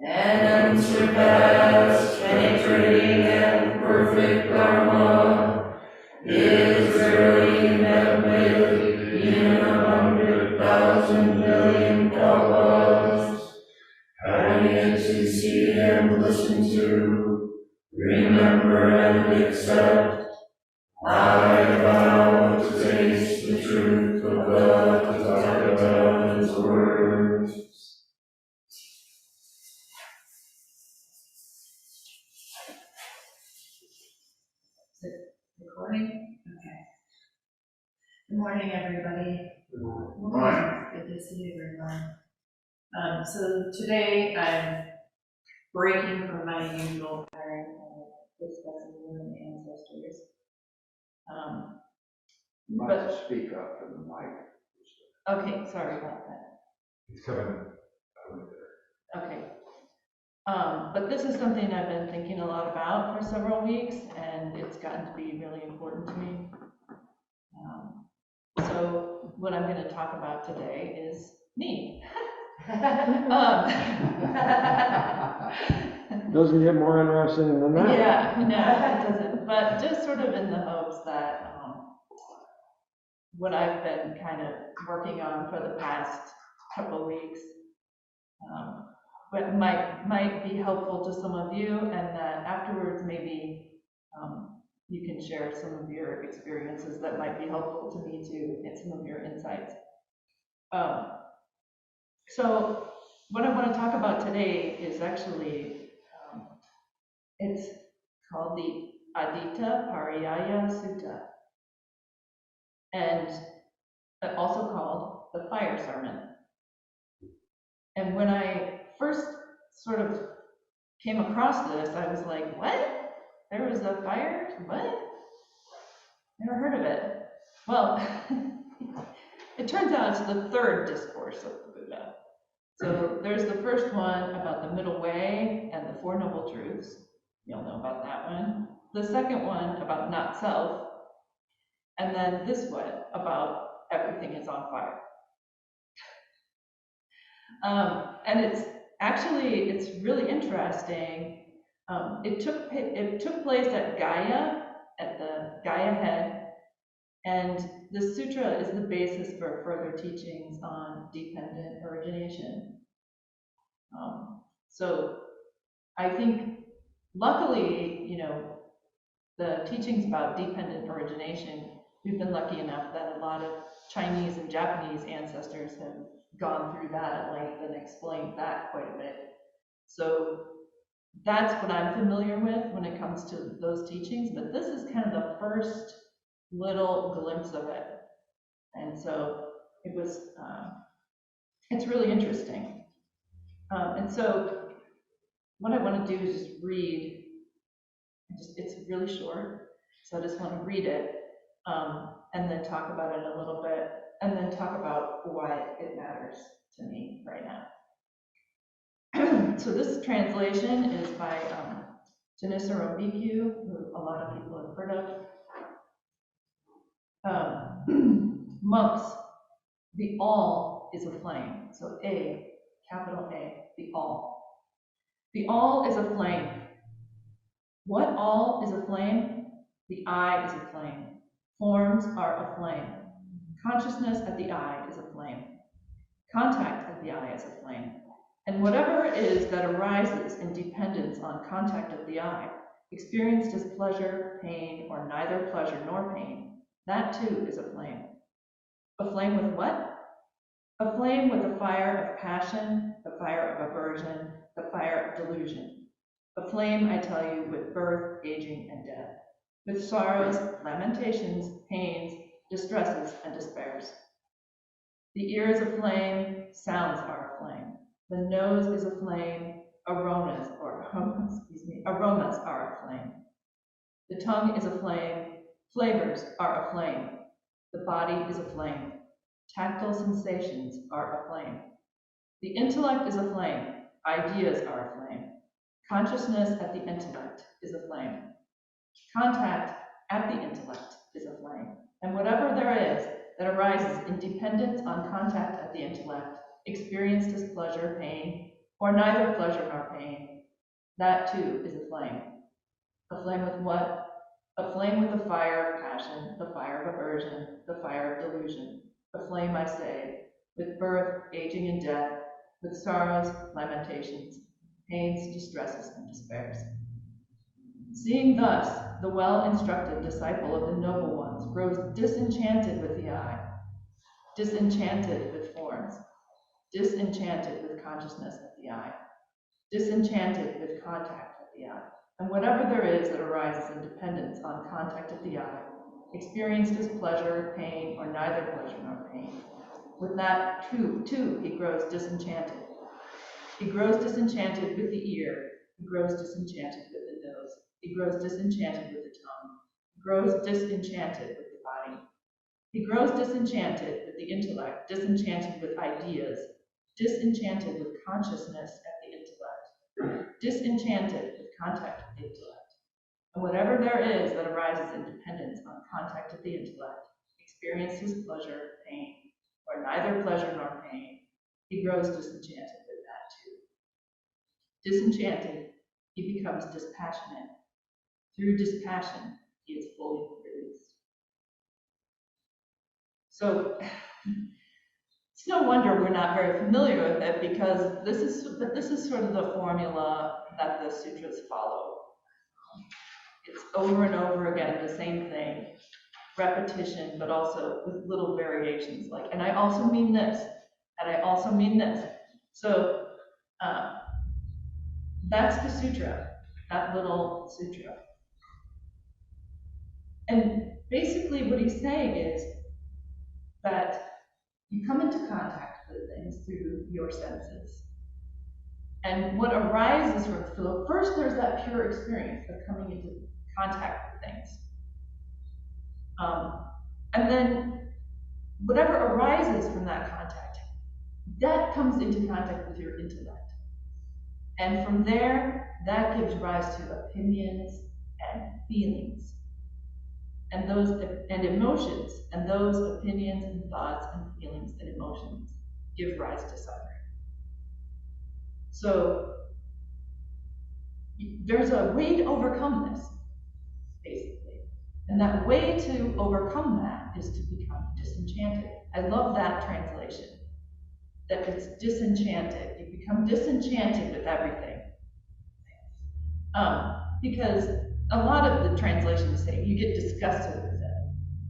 and unsurpassed, penetrating and perfect Dharma is rarely met with in 100,000 million kalpas. Having yet to see and listen to, remember and accept, I vow to taste the truth of the Tathagata's words. Is it recording? Okay. Good morning, everybody. Good morning. Good to see everyone. So today I'm breaking from my usual pattern of discussing human ancestors. You might speak up to the mic. Okay, sorry about that. He's coming. Okay. But this is something I've been thinking a lot about for several weeks, and it's gotten to be really important to me. So what I'm going to talk about today is me. Doesn't get more interesting than that. Yeah, no, it doesn't. But just sort of in the hopes that what I've been kind of working on for the past couple of weeks, but might be helpful to some of you, and that afterwards maybe you can share some of your experiences that might be helpful to me too, and some of your insights. So what I want to talk about today is actually, it's called the Adita Pariyaya Sutta, and also called the Fire Sermon. And when I first sort of came across this, I was like, what? There was a fire? What? Never heard of it. Well, it turns out it's the third discourse of the Buddha. So there's the first one about the middle way and the Four Noble Truths. You'll know about that one. The second one about not self. And then this one about everything is on fire. And it's really interesting. It took place at Gaia, at the Gaia head, and the sutra is the basis for further teachings on dependent origination. So I think, luckily, the teachings about dependent origination, we've been lucky enough that a lot of Chinese and Japanese ancestors have gone through that at length and explained that quite a bit. So that's what I'm familiar with when it comes to those teachings, but this is kind of the first little glimpse of it. And so it was, it's really interesting. And so what I want to do is just read, it's really short, so I just want to read it, and then talk about it a little bit, and then talk about why it matters to me right now. So this translation is by Janisaro Bhikkhu, who a lot of people have heard of. Monks, the all is a flame. So A, capital A, the all. The all is a flame. What all is a flame? The I is a flame. Forms are a flame. Consciousness at the I is a flame. Contact at the I is a flame. And whatever it is that arises in dependence on contact of the I, experienced as pleasure, pain, or neither pleasure nor pain, that too is a flame. A flame with what? A flame with the fire of passion, the fire of aversion, the fire of delusion. A flame, I tell you, with birth, aging, and death, with sorrows, lamentations, pains, distresses, and despairs. The ear is a flame, sounds are a flame. The nose is a flame, aromas are a flame. The tongue is a flame, flavors are a flame. The body is a flame. Tactile sensations are a flame. The intellect is a flame. Ideas are a flame. Consciousness at the intellect is a flame. Contact at the intellect is a flame. And whatever there is that arises in dependence on contact at the intellect, experienced as pleasure, pain, or neither pleasure nor pain. That too is a flame. A flame with what? A flame with the fire of passion, the fire of aversion, the fire of delusion. A flame, I say, with birth, aging, and death, with sorrows, lamentations, pains, distresses, and despairs. Seeing thus, the well-instructed disciple of the noble ones grows disenchanted with the eye, disenchanted with forms, disenchanted with consciousness of the eye, disenchanted with contact of the eye. And whatever there is that arises in dependence on contact of the eye, experienced as pleasure, pain, or neither pleasure nor pain, with that too he grows disenchanted. He grows disenchanted with the ear, he grows disenchanted with the nose, he grows disenchanted with the tongue, he grows disenchanted with the body. He grows disenchanted with the intellect, disenchanted with ideas, disenchanted with consciousness at the intellect, disenchanted with contact with the intellect. And whatever there is that arises in dependence on contact of the intellect, experiences pleasure, pain, or neither pleasure nor pain, he grows disenchanted with that too. Disenchanted, he becomes dispassionate. Through dispassion, he is fully released. So it's no wonder we're not very familiar with it, because this is sort of the formula that the sutras follow. It's over and over again the same thing, repetition, but also with little variations, like, and I also mean this, and I also mean this. So that's the sutra, that little sutra. And basically what he's saying is that you come into contact with things through your senses. And what arises from the flow, first there's that pure experience of coming into contact with things. And then whatever arises from that contact, that comes into contact with your intellect. And from there, that gives rise to opinions and feelings. And those and emotions, and those opinions and thoughts and feelings and emotions give rise to suffering. So there's a way to overcome this, basically. And that way to overcome that is to become disenchanted. I love that translation, that it's disenchanted. You become disenchanted with everything. Because a lot of the translations say you get disgusted with it.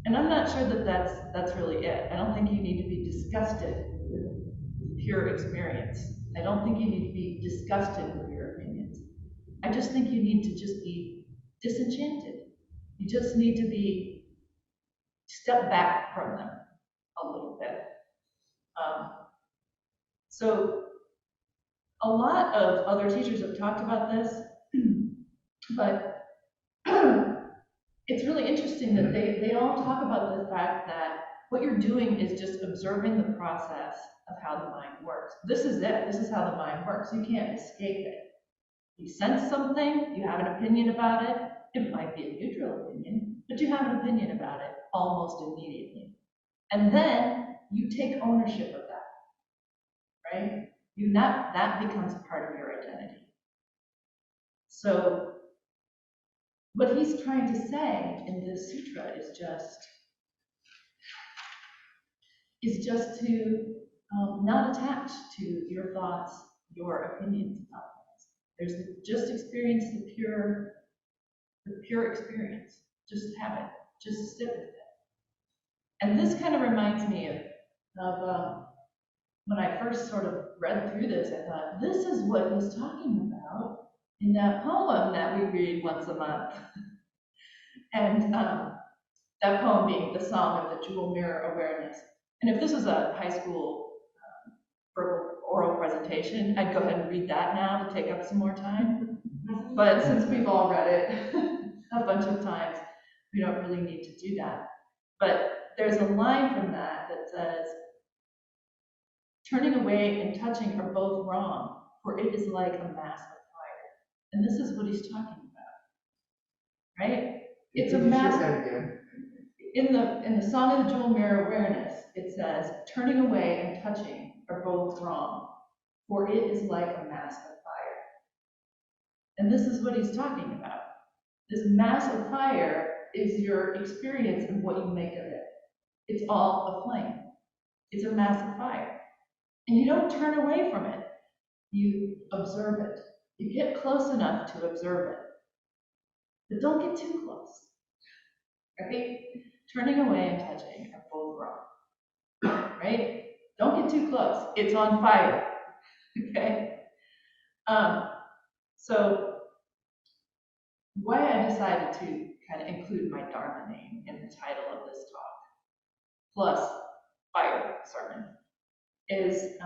And I'm not sure that that's really it. I don't think you need to be disgusted with pure experience. I don't think you need to be disgusted with your opinions. I just think you need to just be disenchanted. You just need to be step back from them a little bit. So a lot of other teachers have talked about this, but it's really interesting that they all talk about the fact that what you're doing is just observing the process of how the mind works. This is it. This is how the mind works. You can't escape it. You sense something, you have an opinion about it. It might be a neutral opinion, but you have an opinion about it almost immediately. And then you take ownership of that, right? That becomes part of your identity. So what he's trying to say in this sutra is just to not attach to your thoughts, your opinions about things. There's just experience the pure experience. Just have it. Just sit with it. And this kind of reminds me of when I first sort of read through this, I thought, this is what he's talking about in that poem that we read once a month. And that poem being the Song of the Jewel Mirror Awareness. And if this was a high school verbal oral presentation, I'd go ahead and read that now to take up some more time. But since we've all read it a bunch of times, we don't really need to do that. But there's a line from that that says, turning away and touching are both wrong, for it is like a mass of fire. And this is what he's talking about, right? It's a mass. In the Song of the Jewel Mirror Awareness, it says, turning away and touching are both wrong, for it is like a mass of fire. And this is what he's talking about. This mass of fire is your experience and what you make of it. It's all a flame. It's a mass of fire. And you don't turn away from it. You observe it. You get close enough to observe it. But don't get too close. Right? Turning away and touching are both wrong. Right? Don't get too close. It's on fire. Okay? So why I decided to kind of include my Dharma name in the title of this talk, plus fire sermon, is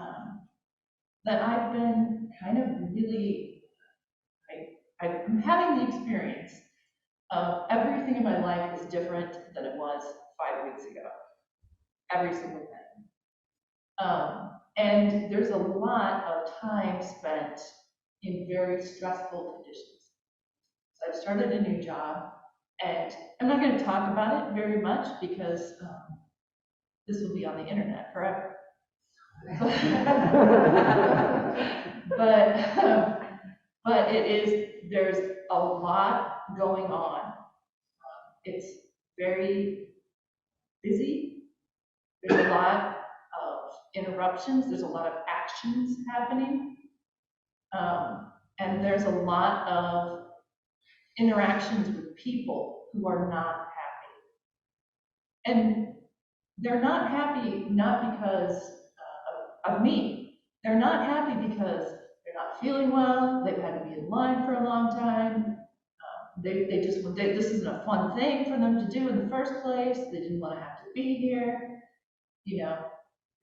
that I've been kind of really, I'm having the experience of everything in my life is different than it was 5 weeks ago. Every single thing. And there's a lot of time spent in very stressful conditions. So I've started a new job, and I'm not going to talk about it very much because this will be on the internet forever. But it is, there's a lot going on. It's very busy. There's a lot of interruptions. There's a lot of actions happening. And there's a lot of interactions with people who are not happy. And they're not happy not because of me. They're not happy because they're not feeling well, they've had to be in line for a long time, this isn't a fun thing for them to do in the first place, they didn't want to have to be here, you know,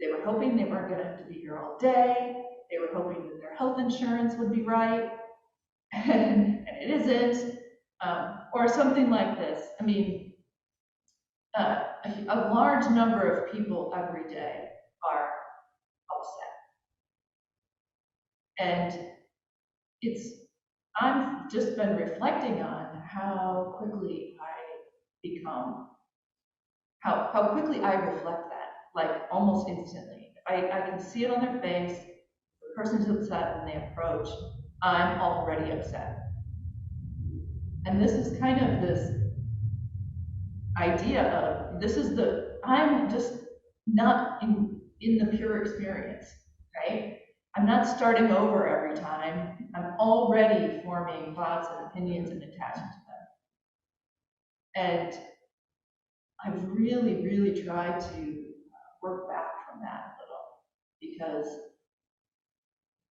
they were hoping they weren't going to have to be here all day, they were hoping that their health insurance would be right, and it isn't, or something like this. I mean, a large number of people every day are upset. And I've just been reflecting on how quickly how quickly I reflect that, like almost instantly. I can see it on their face, the person's upset when they approach, I'm already upset. And this is kind of this idea of, I'm just not in the pure experience, right? I'm not starting over every time. I'm already forming thoughts and opinions and attaching to them. And I've really, really tried to work back from that a little, because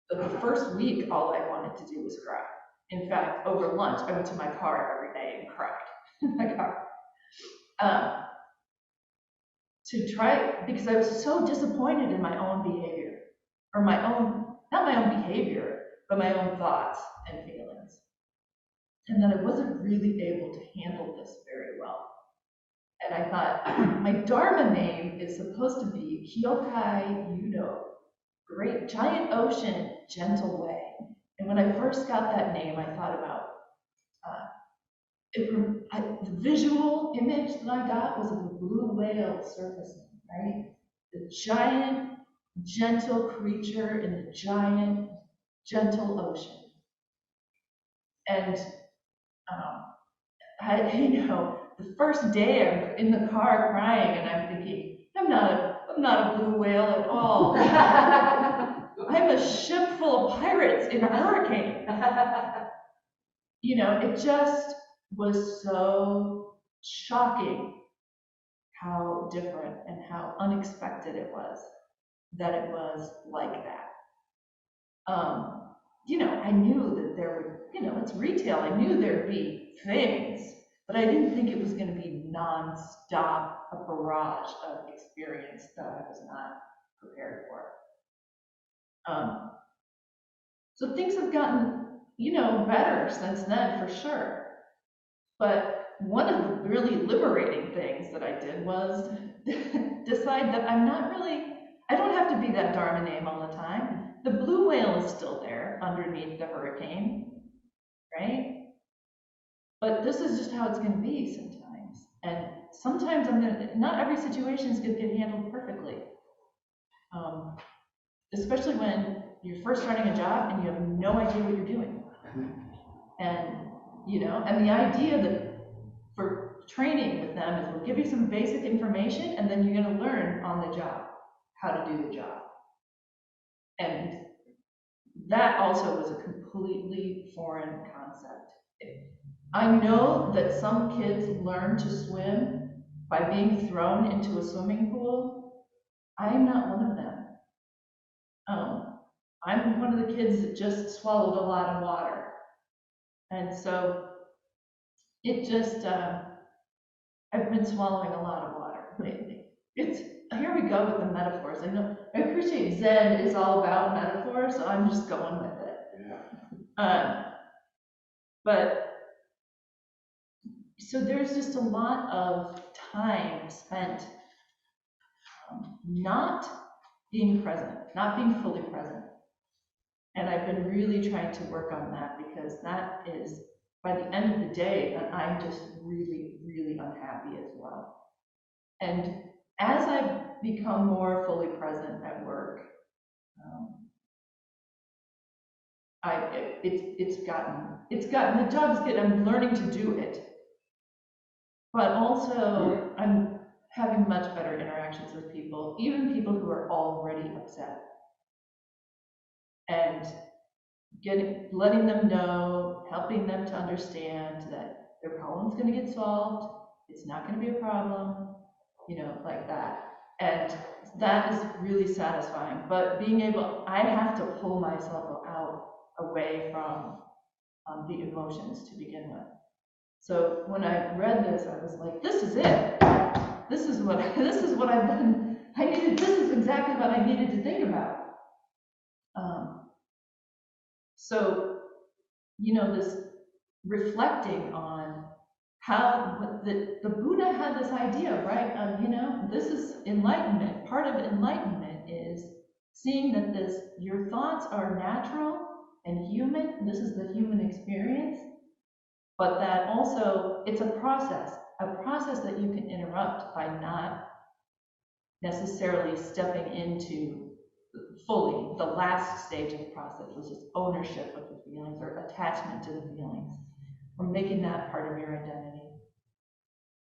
the first week, all I wanted to do was cry. In fact, over lunch, I went to my car every day and cried in my car. To try, because I was so disappointed in my own behavior, or not my own behavior, but my own thoughts and feelings. And that I wasn't really able to handle this very well. And I thought, my Dharma name is supposed to be Kyokai Yudo, great giant ocean, gentle way. And when I first got that name, I thought about, the visual image that I got was of a blue whale surfacing, right? The giant, gentle creature in the giant, gentle ocean. And the first day I'm in the car crying and I'm thinking, I'm not a blue whale at all. I'm a ship full of pirates in a hurricane. It just was so shocking how different and how unexpected it was that it was like that. I knew that there would, it's retail, I knew there'd be things, but I didn't think it was going to be non-stop, a barrage of experience that I was not prepared for. So things have gotten, better since then for sure. But one of the really liberating things that I did was decide that I don't have to be that Dharma name all the time. The blue whale is still there underneath the hurricane, right? But this is just how it's going to be sometimes. And sometimes not every situation is going to get handled perfectly. Especially when you're first starting a job and you have no idea what you're doing. And, and the idea that for training with them is we'll give you some basic information and then you're gonna learn on the job how to do the job. And that also was a completely foreign concept. I know that some kids learn to swim by being thrown into a swimming pool. I am not one of them. I'm one of the kids that just swallowed a lot of water. And so it just, I've been swallowing a lot of water lately. Here we go with the metaphors. I appreciate Zen is all about metaphors, so I'm just going with it. Yeah. But so there's just a lot of time spent not being present, not being fully present. And I've been really trying to work on that because that is, by the end of the day, I'm just really, really unhappy as well. And as I've become more fully present at work, the job's good. I'm learning to do it, but also I'm having much better interactions with people, even people who are already upset, and letting them know, helping them to understand that their problem's going to get solved. It's not going to be a problem, like that. And that is really satisfying. But I have to pull myself away from the emotions to begin with. So when I read this, I was like, this is it. This is what I've been, this is exactly what I needed to think about. So, this reflecting on how the Buddha had this idea, right? Of, this is enlightenment. Part of enlightenment is seeing that your thoughts are natural and human. This is the human experience, but that also it's a process that you can interrupt by not necessarily stepping into fully the last stage of the process, which is ownership of the feelings or attachment to the feelings, or making that part of your identity.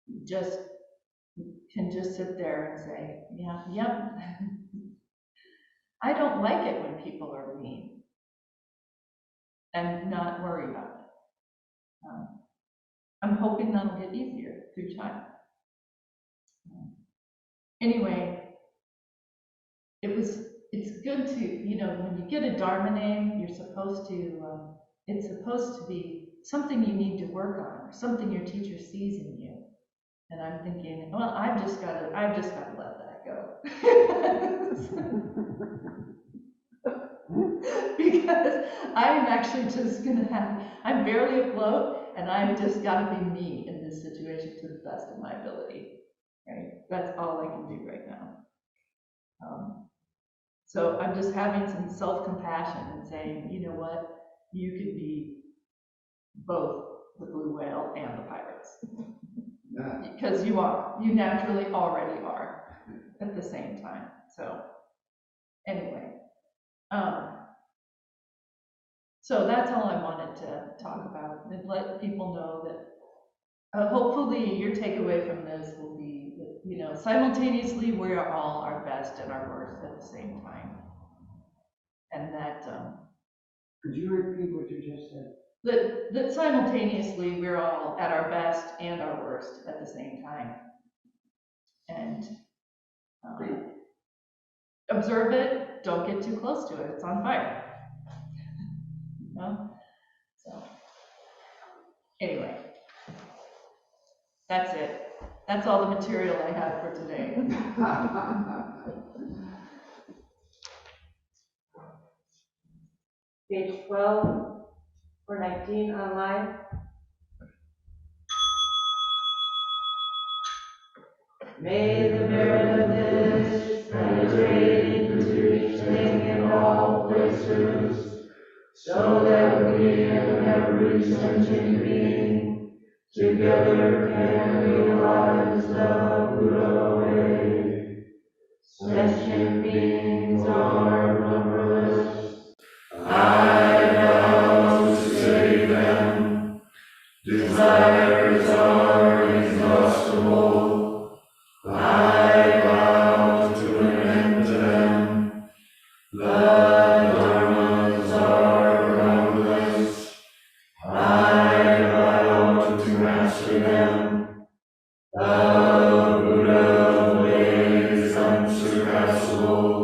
You can just sit there and say, yeah, yep. I don't like it when people are mean, and not worry about it. I'm hoping that'll get easier through time. Anyway, it's good to, when you get a Dharma name, it's supposed to be something you need to work on, or something your teacher sees in you. And I'm thinking, well, I've just got to let that go. Because I'm actually just I'm barely afloat, and I've just got to be me in this situation to the best of my ability, right? That's all I can do right now. So I'm just having some self-compassion and saying, you know what, you could be both the blue whale and the pirates. Yeah. Because you naturally already are at the same time. So anyway, so that's all I wanted to talk about, and let people know that hopefully your takeaway from this will be that, simultaneously we are all our best and our worst at the same time. And that Could you repeat what you just said? that simultaneously we're all at our best and our worst at the same time. And observe it, don't get too close to it, it's on fire. So anyway, that's it. That's all the material I have for today. Page 12 or 19 online. May the merit of this penetrate into each thing in all places, so that we and every sentient being together can realize the Buddha way. Sentient beings are numberless, desires are inexhaustible. I vow to an end to them. The dharmas are boundless. I vow to master them. The Buddha way is unsurpassable.